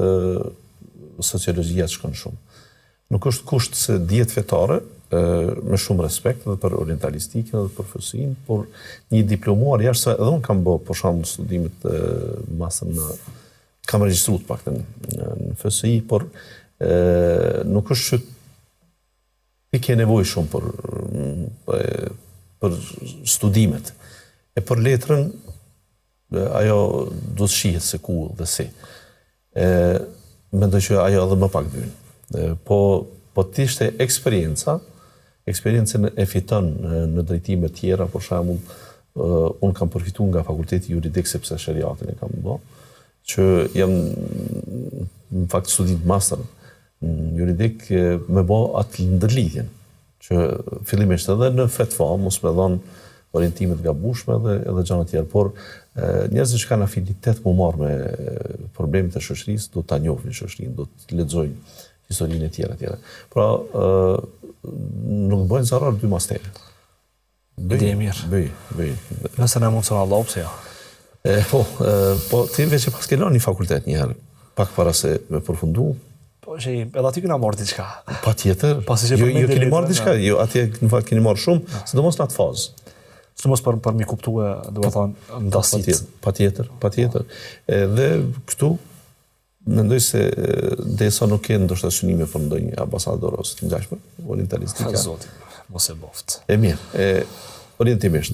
sociologjia të shkon shumë. Nuk është kusht se dijet fetare, me shumë respekt edhe për orientalistikën edhe për fësinë, por një diplomuar jashtë, edhe unë kam bë për shembull studimet masën kam regjistruar paktën në FSI, por nuk është që ti ke nevojë shumë për studimet. Për letrën ajo do të shihet se ku dhe si. Mendoj që ajo edhe më pak vjen. Po t'ishte eksperiencën e fiton në drejtime tjera, për shembull, unë kam përfituar nga fakulteti juridik sepse shariatin e kam bë, që jam në fakt student master në juridik me bë atë ndërlidhjen, që fillimisht edhe në fetva mos me dhënë orientimet gabueshme edhe gjëra tjera, por njerëzit që kanë afinitet më marrë me problemet e shoqërisë do ta njohin shoqërinë, do të lexojnë historinë e tjera. Pra, nuk bëjnë zarar 2 mastere. Ide e mirë. Bëj. Nëse na mundson Allah, pse jo? Po ti veç e pas ke lënë një fakultet një herë, pak para se me përfundu. Po që edhe aty kena marrë diçka. Patjetër. Jo keni marrë diçka, jo atje në fakt keni marrë shumë, sidomos në atë fazë. Sidomos për mi kuptue, do të thonë, ndasit. Patjetër. Edhe këtu mendoj se desa nuk ke ndoshta synime për ndonjë ambasador ose të ngjashme, orientalistika. Zoti, mos e boft. E mirë, orientimisht.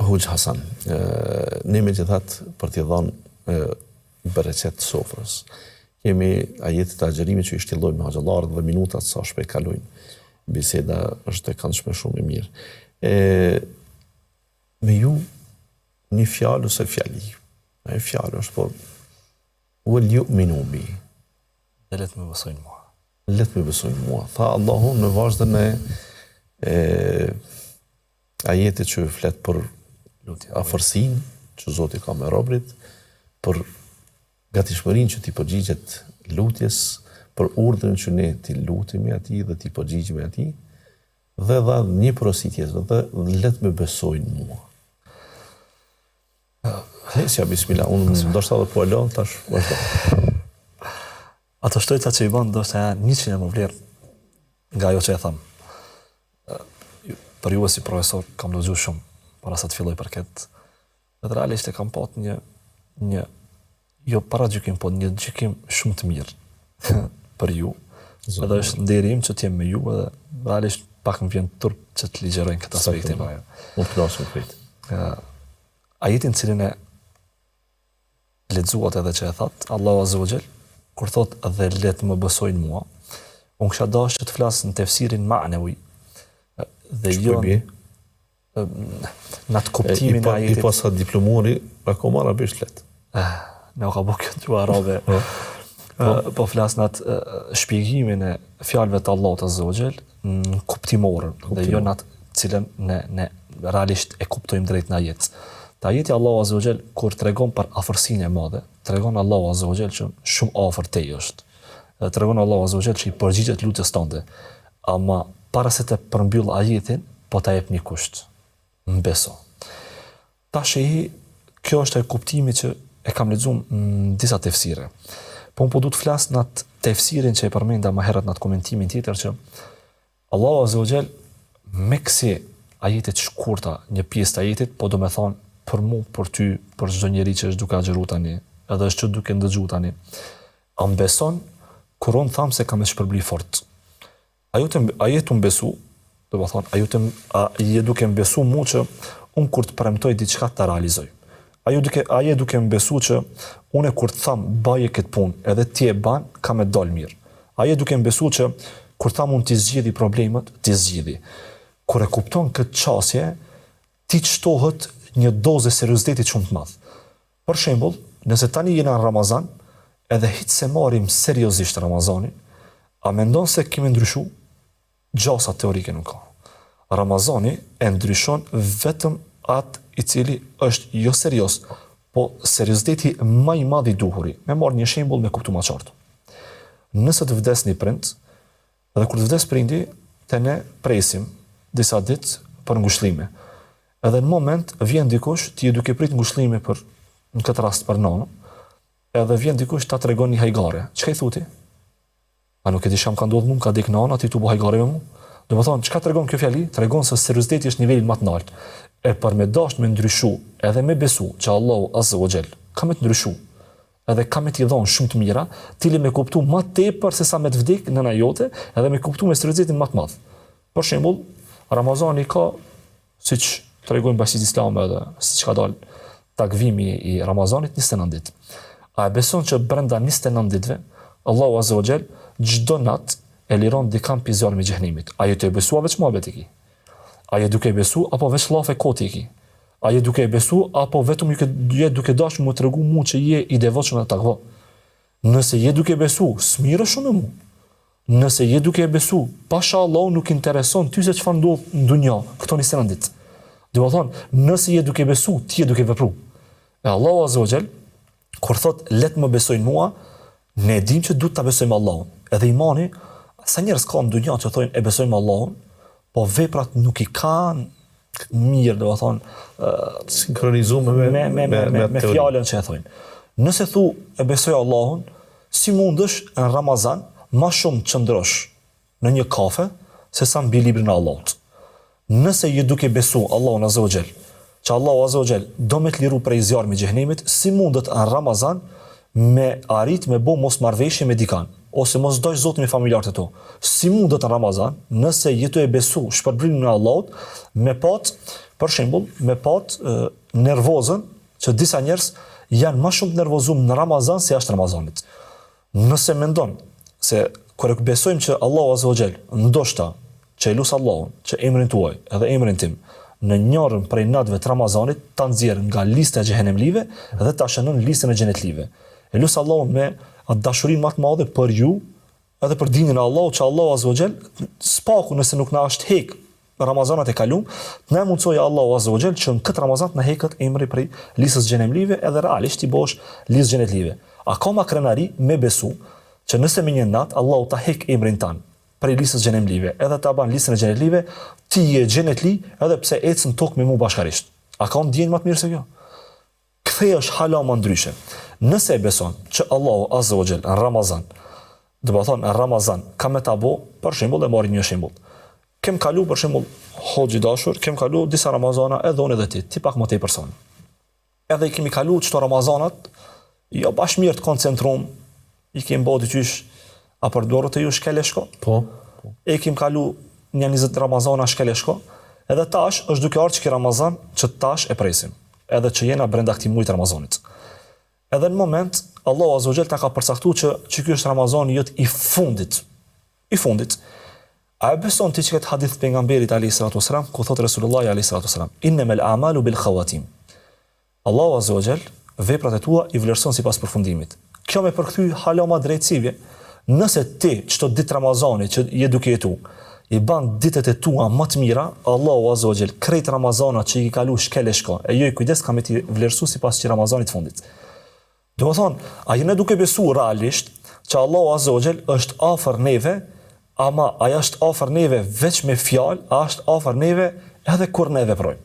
Hoxh Hasan, ne megjithatë për t'i dhënë bereqet sofrës. Kemi ajetet e agjerimit që i shtillojmë me haxhallarët dhe minutat sa shpejt kalojnë. Biseda është e këndshme shumë e mirë. Me ju një fjalë ose fjali. Ajo fjalë është por wal yu'minu bi. Let me besojnë mua. Let me besojnë mua. Tha Allahu në vazhdën e ajetit që flet për afërsinë që Zoti ka me robrit, për gatishmërinë që ti përgjigjet lutjes, për urdhrin që ne ti lutemi atij dhe ti përgjigjemi atij, dhe dha një porositë dhe let me besojnë mua. Nesja, bismillah, unë ndoshta edhe po e lën tash vazhdo. Ato shtojca që i bën ndoshta janë 100 më vlerë nga ajo që e tham. Për ju si profesor kam lexuar shumë para sa të filloj për këtë. Dhe realisht e kam pat një jo para gjykim, po një gjykim shumë të mirë për ju. Edhe është nderi im që t'jem me ju edhe realisht pak më vjen turp që të ligjerojnë këtë aspektin. Unë të lasëm krejt. Ajetin cilin e lexuat edhe që e thot, Allahu Azza wa Jall, kur thot dhe let më besojnë mua, unë kisha dashur që të flas në tefsirin ma'nawi dhe jo në atë kuptimin e ajetit. I pasa diplomori, akoma arabisht let. Në ka bo këtë ju arabe. Po flas në atë shpjegimin e fjalëve të Allahut Azza wa Jall në kuptimorën dhe jo në atë cilën ne realisht e kuptojmë drejt në ajet. Te ajeti Allahu Azza wa Jall kur tregon për afërsinë e madhe, tregon Allahu Azza wa Jall që shumë afër te është. Tregon Allahu Azza wa Jall që i përgjigjet lutjes tënde. Ama para se të përmbyll ajetin, po ta jep një kusht. Mbeso. Tash kjo është e kuptimi që e kam lexuar në disa tefsire. Po unë po du të flas në atë tefsirin që e përmenda më herët në atë komentimin tjetër që Allahu Azza wa Jall me kësi ajetit shkurta, një pjesë të ajetit, po do me thonë për mu, për ty, për çdo njeri që është duke agjeru tani, edhe është që duke ndëgju tani. A mbeson, kur unë thamë se kam e shpërbli fort. A jetu mbesu, do me thonë, a je duke mbesu mu që unë kur të premtoj diçka të realizoj. A je duke mbesu që unë kur të thamë baje këtë punë, edhe ti e ban, ka me dal mirë. A je duke mbesu që kur thamë unë t'i zgjidhi problemet, t'i zgjidhi. Kur e kupton këtë qasje, ti çtohet një dozë seriozitetit shumë të madh. Për shembull, nëse tani jena në Ramazan, edhe hiç se marrim seriozisht Ramazanin, a mendon se kemi ndryshu? Gjasa teorike nuk ka. Ramazani e ndryshon vetëm atë i cili është jo serioz, po serioziteti më i madh i duhuri. Me marr një shembull me kuptu më qartë. Nëse të vdes një prind, edhe kur të vdes prindi, te ne presim disa ditë për ngushëllime. Edhe në moment vjen dikush, ti je duke prit ngushëllime për në këtë rast për nonën, edhe vjen dikush ta tregon një hajgare. Çka i thuti? A nuk e di sham ka ndodhur mua, ka dek nona, ti tu bo hajgare me mua? Do të thonë, çka tregon kjo fjali? Tregon se serioziteti është niveli më të lartë. E për me dash me ndryshu, edhe me besu që Allahu Azza wa Jall ka me të ndryshu, edhe ka me t'i dhënë shumë të mira, ti le me kuptu më tepër se sa me të vdik nëna jote, edhe me kuptu me seriozitin më të madh. Për shembull, Ramazani ka, siç tregojnë bashkësitë islame edhe siç ka dalë takvimi i Ramazanit 29 ditë. A e beson që brenda 29 ditëve Allahu Azza wa Jall çdo natë e liron dikam pi zjarmi i xhenemit. A je të besua veç muhabet i ki? A je duke besu apo veç llafe koti i ki? A je duke besu apo vetëm je duke dashur më tregu mua që je i devotshëm në takva? Nëse je duke besu, smire shumë me mua. Nëse je duke besu, pasha Allah nuk intereson ty se çfarë ndodh në dunja, këto 29 ditë. Do të thonë, nëse je duke besu, ti je duke vepru. E Allahu Azza wa Jall kur thot let më besojnë mua, ne dim që duhet ta besojmë Allahun. Edhe imani, sa njerëz ka në dunja që thonë e besojmë Allahun, po veprat nuk i kanë mirë, do të thonë sinkronizuar me fjalën që e thonë. Nëse thu e besoj Allahun, si mundesh në Ramazan më shumë qëndrosh në një kafe se sa mbi librin e Allahut. Nëse je duke besu Allahun Azza wa Jall, që Allahu Azza wa Jall do me të liru prej zjarmit të xhenemit, si mundet në Ramazan me arrit me bo mos marrveshje me dikan, ose mos doj Zotin me familjarët e to. Si mundet në Ramazan, nëse jetu e besu shpërblimin e Allahut, me pat, për shembull, me pat nervozën, që disa njerëz janë më shumë të nervozum në Ramazan se jashtë Ramazanit. Nëse mendon se kur e besojmë që Allahu Azza wa Jall ndoshta që e lusë Allahun, që emrin tuaj edhe emrin tim, në njërën prej natëve të Ramazanit, ta nxjerr nga lista e xhehenemlive dhe ta shënon listën e xhenetlive. E lusë Allahun me atë dashurinë më të madhe për ju, edhe për dinën e Allahut, që Allahu Azza wa Jall, spaku nëse nuk na është hek Ramazanat e kalum, na mundsoj Allahu Azza wa Jall që në këtë Ramazan na heket emri prej listës xhenemlive edhe realisht i bosh listë xhenetlive. A ka ma krenari me besu që nëse me një natë Allahu ta hek emrin tan prej listës xhenemlive, edhe ta ban listën e xhenetlive, ti je xhenetli edhe pse ecën tokë me mua bashkarisht. A ka ndjenjë më të mirë se kjo? Kthehesh hala më ndryshe. Nëse e beson që Allahu Azza wa Jall në Ramazan, do të thonë në Ramazan ka me ta bo, për shembull, e marrim një shembull. Kem kalu për shembull hoxhi dashur, kem kalu disa Ramazana edhe unë edhe ti pak më tej person. Edhe i kemi kalu çto Ramazanat, jo bash mirë të koncentruam, i kemi bërë dyqysh a për dorët e ju shkele shko. Po. E kemi kalu një 20 Ramazana shkele shko, edhe tash është duke ardhur që Ramazan që tash e presim, edhe që jena brenda këtij muajit Ramazanit. Edhe në moment Allahu Azza wa Jall ta ka përcaktuar që ky është Ramazani jot i fundit. I fundit. A e beson ti që këtë hadith pejgamberit alayhis salatu wasalam, ku thot Resulullah alayhis salatu wasalam, innamal a'malu bil khawatim. Allahu Azza wa Jall veprat e tua i vlerëson sipas përfundimit. Kjo me përkthy hala më drejtësive. Nëse ti çdo ditë Ramazani që je duke jetu, i ban ditët e tua më të mira, Allahu Azza wa Jall krejt Ramazanat që i kalu shkele shko, e jo i kujdes ka me ti vlerësu sipas që Ramazanit fundit. Do të thonë, a jene duke besu realisht që Allahu Azza wa Jall është afër neve, ama aja është afër neve veç me fjalë, a është afër neve edhe kur ne veprojmë.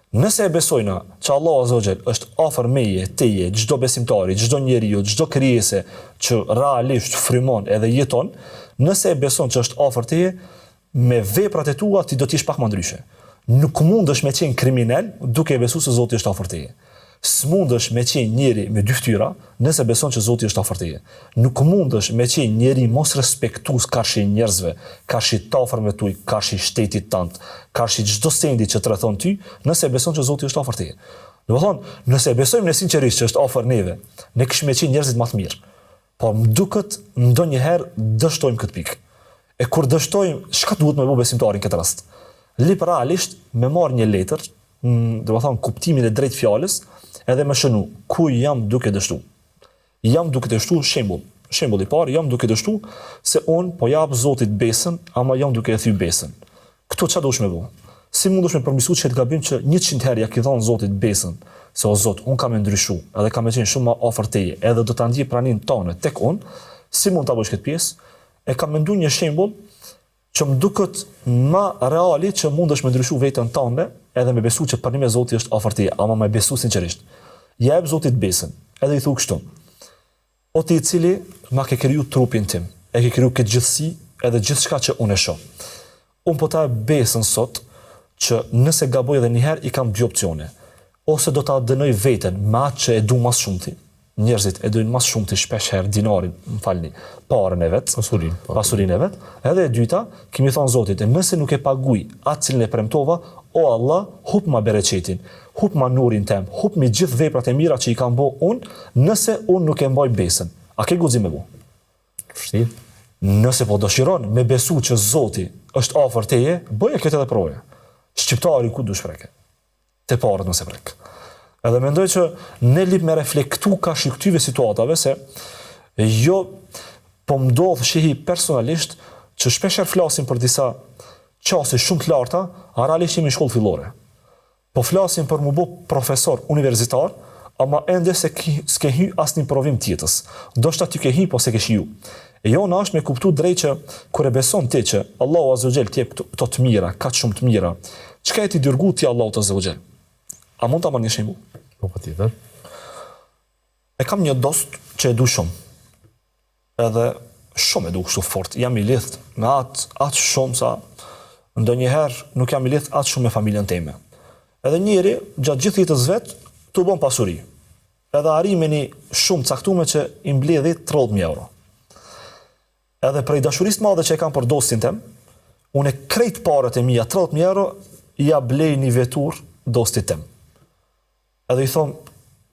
Nëse e besojna që Allahu Azza wa Jall është afër meje, teje, çdo besimtari, çdo njeriu, çdo krijese që realisht frymon edhe jeton, nëse e beson që është afër teje, me veprat e tua ti do të jesh pak më ndryshe. Nuk mundesh me qenë kriminal duke besuar se Zoti është afër teje. S'mundesh me qenë njeri me dy fytyra nëse beson që Zoti është afër teje. Nuk mundesh me qenë njeri mos respektues karshi njerëzve, karshi të afërmve tuaj, karshi shtetit tant, karshi çdo sendi që të rrethon ty, nëse beson që Zoti është afër teje. Do të thonë, nëse besojmë ne sinqerisht që është afër neve, ne kishim me qenë njerëzit më të mirë. Po më duket ndonjëherë dështojmë këtë pikë. E kur dështojmë, çka duhet me bëj besimtarin këtë rast? Liberalisht me marr një letër, do të thonë kuptimin e drejtë fjalës, edhe me shënu ku jam duke dështu. Jam duke dështu shembull. Shembulli i parë, jam duke dështu se un po jap Zotit besën, ama jam duke e thy besën. Kto çfarë dush me bëu? Si mundesh me përmirësu çet gabim që 100 herë ja ki dhënë Zotit besën, se o Zot, un kam ndryshu, edhe kam qenë shumë më afër teje, edhe do ta ndjej praninë tonë tek un, Si mund ta bësh këtë pjesë? E kam menduar një shembull që më duket më reali që mundesh me ndryshu veten tënde, edhe me besu që pranimi i Zotit është afër teje, ama me besu sinqerisht. Jep Zotit besën. Edhe i thu kështu: O ti i cili ma ke kriju trupin tim, e ke kriju këtë gjithësi edhe gjithçka që unë e shoh. Unë po ta besën sot që nëse gaboj edhe një herë i kam dy opsione. Ose do ta dënoj veten me atë që e du mas shumti. Njerëzit e dojnë mas shumti shpesh herë dinarin, parën e vet, pasurinë e vet. Edhe e dyta, kemi thonë Zotit, nëse nuk e paguaj atë cilën e premtova, o Allah, hup ma bereqetin, hup ma nurin tem, hup mi gjithë veprat e mira që i kam bo unë, nëse unë nuk e mbaj besën. A ke guxim me bo? Vështirë. Nëse po dëshiron me besu që Zoti është afër teje, bëje këtë edhe proje. Shqiptari ku du shpreke? Te parët nëse prek. Edhe mendoj që ne lip me reflektu ka shiktyve situatave se jo po mdodh shehi personalisht që shpesher flasim për disa qase shumë të larta, a realisht jemi shkollë fillore. Po flasim për mu bo profesor universitar, ama ende se s'ke hy asnjë provim tjetës. Do shta ty ke hy, po se ke shiju. E jo në është me kuptu drejt që kur e beson ti që Allahu Azza wa Jall t'jep këto të mira, ka të shumë të mira, çka e ti dërgu ti Allahu Azza wa Jall? A mund ta marrë një shembull? Po patjetër. E kam një dost që e du shumë. Edhe shumë e du kështu fort. Jam i lidh me atë shumë sa ndonjëherë nuk jam i lidh atë shumë me familjen time. Edhe njëri gjatë gjithë jetës vet tu bën pasuri. Edhe arrimeni shumë caktuar që i mbledhi 30.000 euro. Edhe prej dashurisë madhe që e kam për dostin tim, unë krejt parat e mia 30.000 euro ja blej një vetur dostit tim. Edhe i thon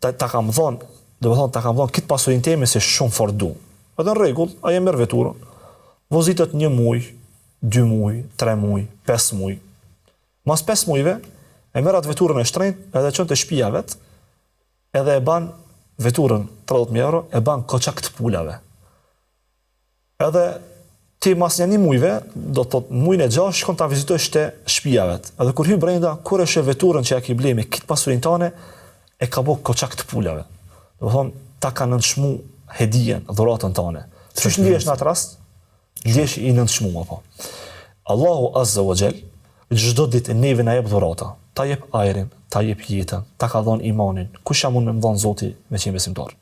ta kam dhon, do të thon ta kam dhon këtë pasurinë time se shumë fort du. Edhe në rregull, ai e merr veturën. Vozitet 1 muaj, 2 muaj, 3 muaj, 5 muaj. Mas 5 muajve e merr atë veturën e shtrenjtë edhe çon te shtëpia vet, edhe e ban veturën 30.000 euro, e ban koçak të pulave. Edhe ti mas një muajve, do të thotë muajin e 6 shkon ta vizitosh te shtëpia vet. Edhe kur hyn brenda, kur e sheh veturën që ja ke blej me këtë pasurinë tane, e ka bo koçak të pulave. Do thonë, ta ka nënçmu hedijen, dhuratën tane. Ç'është ndihesh në atë rast? Ndihesh i nënçmuar apo. Allahu Azza wa Jall çdo ditë neve na jep dhurata. Ta jep ajrin, ta jep jetën, ta ka dhënë imanin. Kush jam unë me dhënë Zoti me qenë besimtar?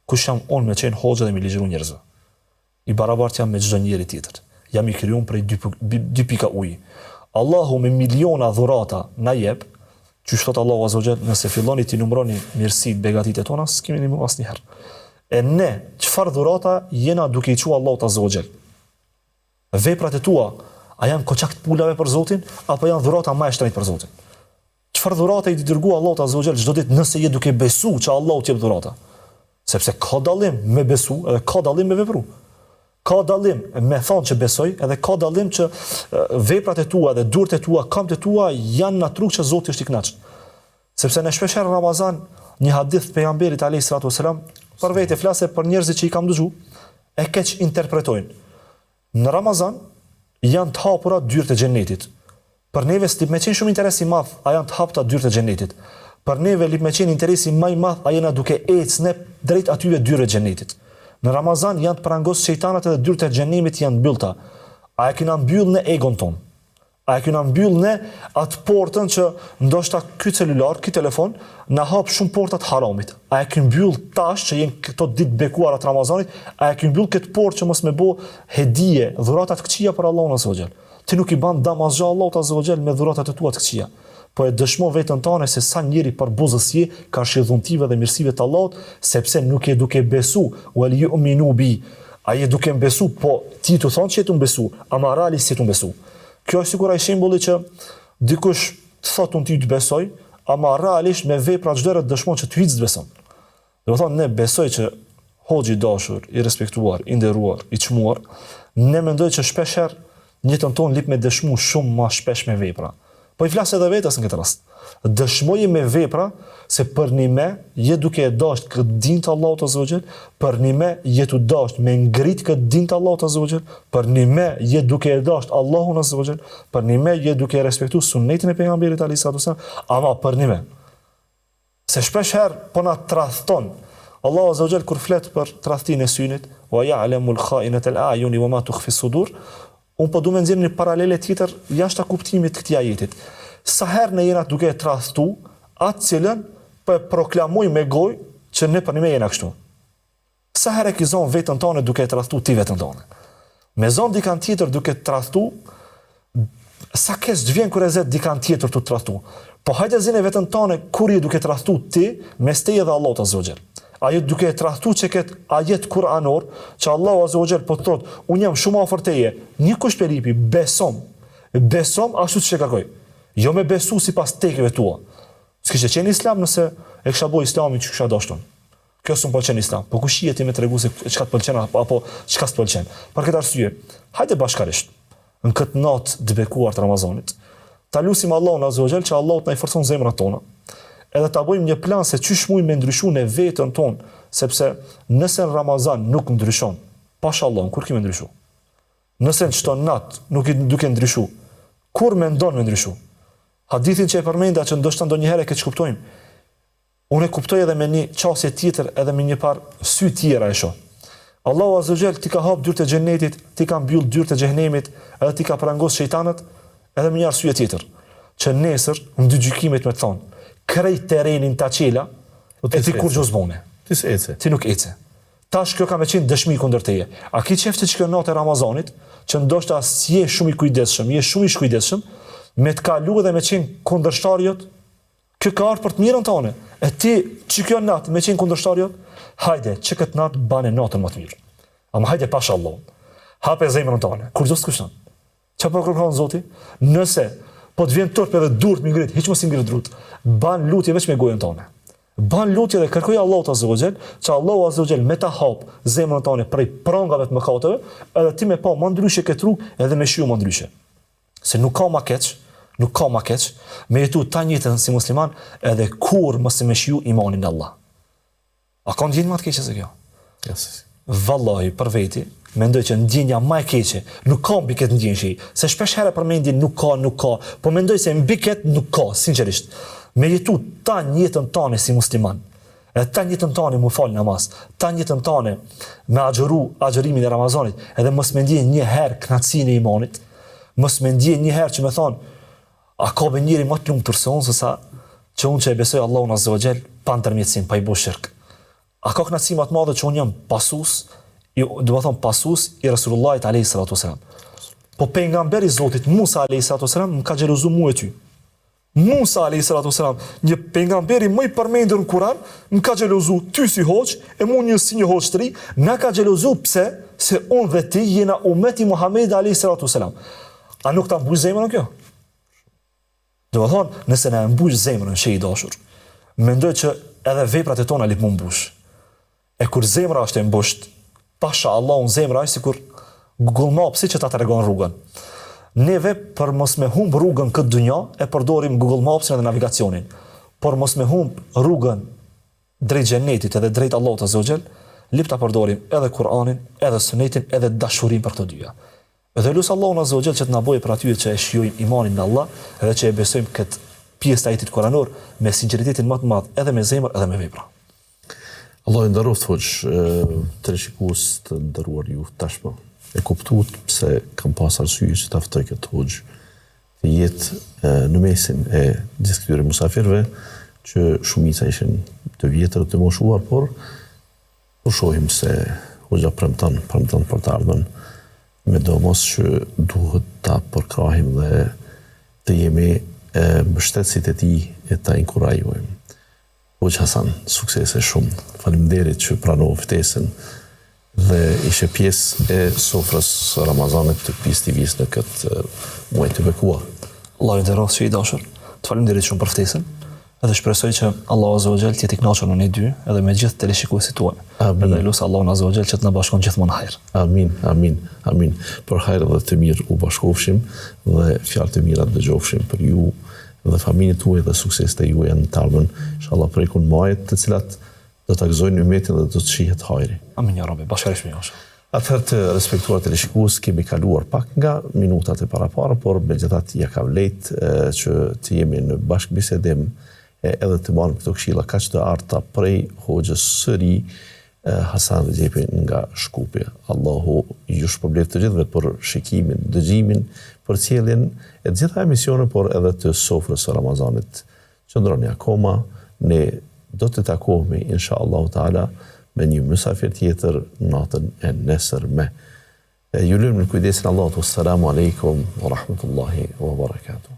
Kush jam unë me qenë hoxha dhe me ligjëru njerëzve? I barabartë jam me çdo njeri tjetër. Jam i krijuar prej 2 pika ujë. Allahu me miliona dhurata na jep. Që shtot Allahu Azza wa Jall, nëse filloni ti numroni mirësitë, begatitë tona, s'kemi nimu asnjëherë. E ne, çfarë dhurata jena duke i thua Allahu Azza wa Jall? Veprat e tua, a janë koçak të pulave për Zotin, apo janë dhurata më e shtrenjtë për Zotin? Çfarë dhurata i dërgoi Allahu Azza wa Jall çdo ditë nëse je duke besu që Allahu t'jep dhurata? Sepse ka dallim me besu edhe ka dallim me vepru. Ka dallim me thonë që besoj, edhe ka dallim që veprat e tua dhe durët e tua, kamët e tua janë në truk që Zoti është i kënaqur. Sepse në shpeshherë në Ramazan, një hadith pejgamberit alayhis salatu wasalam, për vetë flasë për njerëzit që i kam dëgju, e keq interpretojnë. Në Ramazan janë të hapura dyert e xhenetit. Për neve lip me qenë shumë interes i madh, a janë të hapura dyert e xhenetit. Për neve lip me qenë interesi më i madh, a jena duke ecë ne drejt atyve dyert e xhenetit. Në Ramazan janë të prangos shejtanat edhe dyert e xhenemit janë mbyllta. A e kena mbyll në egon ton? A e kena mbyll në atë portën që ndoshta ky celular, ky telefon na hap shumë portat haramit? A e kena mbyll tash që jenë këto ditë bekuara të Ramazanit? A e kena mbyll këtë portë që mos me bë hedije, dhurata të këqija për Allahun Azza wa Jall? Ti nuk i ban damazh Allahut Azza wa Jall me dhuratat e tua të këqija. Po e dëshmo veten tane se sa njëri për buzës je ka shëdhuntive dhe mirësive të Allahut, sepse nuk je duke besu, wal yu'minu bi. A je duke besu, po ti të thonë që je të besu, ama realisht si të besu. Kjo është sikur ai shembulli që dikush të thotë unë ti të besoj, ama realisht me vepra çdo herë dëshmon që ty të beson. Do të thonë ne besoj që hoxhi i dashur, i respektuar, i nderuar, i çmuar, ne mendoj që shpeshherë në jetën tonë lip me dëshmu shumë më shpesh me vepra. Po i flas edhe vetes në këtë rast. Dëshmoje me vepra se për një me je duke e dasht këtë din të Allahut Azza wa Jall, për një me je tu dasht me ngrit këtë din të Allahut Azza wa Jall, për një me je duke e dasht Allahun Azza wa Jall, për një me je duke e respektu sunnetin e pejgamberit alayhis salatu wasallam, ama për një me. Se shpesh herë po na tradhton Allahu Azza wa Jall kur flet për tradhtinë e synit, wa ya'lamu al-kha'inata al-a'yuni wa ma tukhfi as-sudur, unë po du me nxjerr një paralele tjetër jashtë kuptimit të këtij ajetit. Sa herë ne jena duke e tradhtu atë cilën po e proklamoj me gojë që ne për ne jena kështu. Sa herë ke zon veten tonë duke e tradhtu ti veten tonë. Me zon dikan tjetër duke e tradhtu, sa kes vjen kur e zet dikan tjetër të tradhtu. Po hajde zinë veten tonë kur je duke tradhtu ti mes teje dhe Allahut Azza wa Jall. Ajo duke e tradhtu që këtë ajet kuranor, që Allahu Azza wa Jall po të thotë, unë jam shumë afër teje, një kush peripi, besom ashtu që kërkoj. Jo me besu sipas tekeve tua. S'kishte qenë islam nëse e kisha bërë islamin që kisha dashur. Kjo s'm pëlqen islam. Po kush je ti me tregu se çka të pëlqen apo çka s'të pëlqen. Për këtë arsye, hajde bashkarisht në këtë natë të bekuar të Ramazanit, ta lutim Allahun Azza wa Jall që Allahu të na i forcon zemrat tona. Edhe ta bëjmë një plan se çish mund me ndryshu në vetën tonë, sepse nëse në Ramazan nuk ndryshon, pashallah, kur kemë ndryshu? Nëse në çdo natë nuk i duke ndryshu, kur mendon me ndryshu? Hadithin që e përmenda që ndoshta ndonjëherë e keq kuptojmë. Unë e kuptoj edhe me një qasje tjetër, edhe me një par sy tjera e shoh. Allahu Azza wa Jall ti ka hap dyert e xhenetit, ti ka mbyll dyert e xhenemit, edhe ti ka prangos shejtanët, edhe me një arsye tjetër, që nesër në dy gjykimet me të thonë, krejt terrenin ta qela, e ti kur gjozbone. Ti s'ece. Ti nuk ece. Tash kjo ka me qenë dëshmi kundër teje. A ki qefte që kjo natë e Ramazanit, që ndoshta je shumë i kujdesshëm, je shumë i shkujdesshëm, me të kalu dhe me qenë kundërshtarjot, kjo ka ardhur për të mirën tonë. E ti që kjo natë me qenë kundërshtarjot, hajde, që këtë natë bane natën më të mirë. Ama hajde pasha Allah. Hape zemrën tonë. Kur do s'kushton. Çfarë po kërkon Zoti? Nëse po të vjen turp edhe durt më ngrit, hiç mos i ngrit drut. Ban lutje vetëm me gojën tonë. Ban lutje dhe kërkoj Allahut Azza wa Jall, që Allahu Azza wa Jall me ta hap zemrën tonë prej prangave të mëkateve, edhe ti me pa më ndryshe këtë rrugë, edhe me shiu më ndryshe. Se nuk ka më keq me jetu ta njëjtën si musliman, edhe kur mos e me shiu imanin në Allah. A ka ndjenjë më të keqe se kjo? Yes. Vallahi për veti, mendoj që ndjenja më e keqe nuk ka mbi këtë ndjenjë, se shpesh herë përmendin nuk ka, po mendoj se mbi këtë nuk ka, sinqerisht. Me jetu ta njëtën tane si musliman, edhe ta njëtën tane mu fal namaz, ta njëtën tane me agjërimin e Ramazanit, edhe mos me ndjen një herë knatësinë e imanit, mos me ndjen një herë që me thonë, a ka be njëri më të lumtur se unë, sesa që unë që e besoj Allahun Azza wa Jall pa ndërmjetësim, pa i bëu shirk. A ka knatësi më të madhe që unë jam pasus i Resulullahit alayhi salatu wasalam. Po pejgamberi i Zotit Musa alayhi salatu wasalam më ka xhelozu mua e ty. Musa alayhi salatu wasalam, një pejgamberi më i përmendur në Kur'an, më ka xhelozu ty si hoç, e mua si një hoç të ri, na ka xhelozu pse? Se unë dhe ti jena ummeti Muhamedit alayhi salatu wasalam. A nuk ta mbush zemrën kjo? Do të thonë, nëse na mbush zemrën shej i dashur, mendoj që edhe veprat e tona lip më mbush. E kur zemra është e mbusht, pasha Allahun zemra është sikur Google Maps që ta tregon rrugën. Neve për mos me humb rrugën këtë dynja e përdorim Google Mapsin dhe navigacionin. Por mos me humb rrugën drejt xhenetit edhe drejt Allahut Azza wa Jall, lip ta përdorim edhe Kur'anin, edhe Sunetin, edhe dashurinë për këto dyja. Edhe lut Allahun Azza wa Jall që të na bëjë për aty që e shijojmë imanin në Allah, edhe që e besojmë këtë pjesë të ajetit kuranor me sinqeritetin më të madh, edhe me zemër, edhe me vepra. Allah i nderoft hoç të shikues të nderuar ju tashmë. E kuptuat pse kam pas arsye që ta ftoj këtë hoxh të jetë në mesin e gjithë këtyre musafirëve që shumica ishin të vjetër të moshuar, por shohim se hoxha premton për të ardhmen me domos që duhet ta përkrahim dhe të jemi mbështetësit e tij e ta inkurajojmë. Hoxh Hasan, suksese shumë. Faleminderit që pranove ftesën dhe ishe pjesë e sofrës Ramazanit të PIS TV-s në këtë muaj të bekuar. Allah i nderoft që i dashur. Të faleminderit shumë për ftesën, edhe shpresoj që Allahu Azza wa Jall të jetë i kënaqur në ne dy, edhe me gjithë teleshikuesit tuaj. Edhe lut Allahun Azza wa Jall që të na bashkon gjithmonë hajër. Amin. Për hajër dhe të mirë u bashkofshim dhe fjalë të mira dëgjofshim për ju dhe familjen tuaj dhe sukseset e juaja në të ardhmen. Inshallah prekun muajet të cilat do ta gëzojnë umetin dhe do të shihet hajri. Amin ya Rabbi, bashkërisht me ju. Atëherë të respektuar teleshikues, kemi kaluar pak nga minutat e parapara, por megjithatë ja ka vlejt që të jemi në bashkëbisedim edhe të marrëm këto këshilla kaq të arta prej hoxhës së ri Hasan Rexhepi nga Shkupi. Allahu ju shpërblet të gjithëve për shikimin, dëgjimin, për sjelljen e të gjitha emisionet, por edhe të sofrës së Ramazanit. Qëndroni akoma, ne do të takohemi inshallah taala me një mysafir tjetër natën e nesërme. Ju lëm në kujdesin Allahut. Assalamu alaikum wa rahmatullahi wa barakatuh.